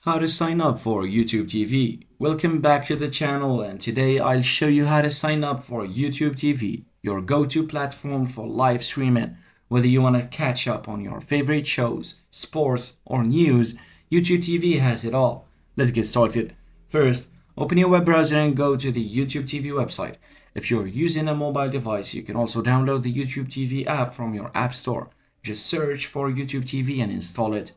How to sign up for YouTube TV. Welcome back to the channel, and today I'll show you how to sign up for YouTube TV, your go-to platform for live streaming. Whether you want to catch up on your favorite shows, sports, or news, YouTube TV has it all. Let's get started. First, open your web browser and go to the YouTube TV website. If you're using a mobile device, you can also download the YouTube TV app from your app store. Just search for YouTube TV and install it.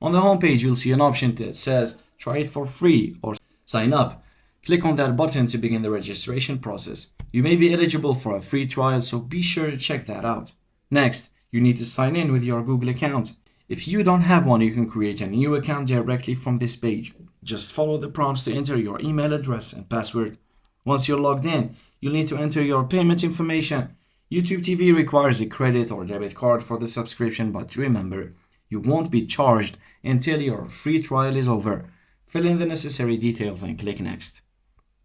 On the homepage, you'll see an option that says try it for free or sign up. Click on that button to begin the registration process. You may be eligible for a free trial, so be sure to check that out. Next, you need to sign in with your Google account. If you don't have one, you can create a new account directly from this page. Just follow the prompts to enter your email address and password. Once you're logged in, you'll need to enter your payment information. YouTube TV requires a credit or debit card for the subscription, but remember, you won't be charged until your free trial is over. Fill in the necessary details and click Next.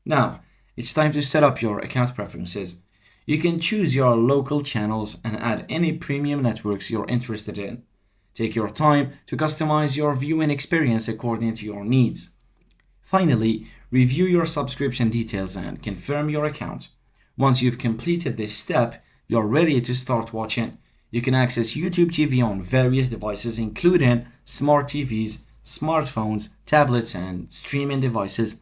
Now, it's time to set up your account preferences. You can choose your local channels and add any premium networks you're interested in. Take your time to customize your viewing experience according to your needs. Finally, review your subscription details and confirm your account. Once you've completed this step, you're ready to start watching. You can access YouTube TV on various devices, including smart TVs, smartphones, tablets, and streaming devices.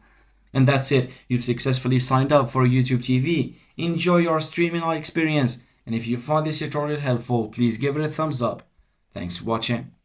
And that's it. You've successfully signed up for YouTube TV. Enjoy your streaming experience. And if you found this tutorial helpful, please give it a thumbs up. Thanks for watching.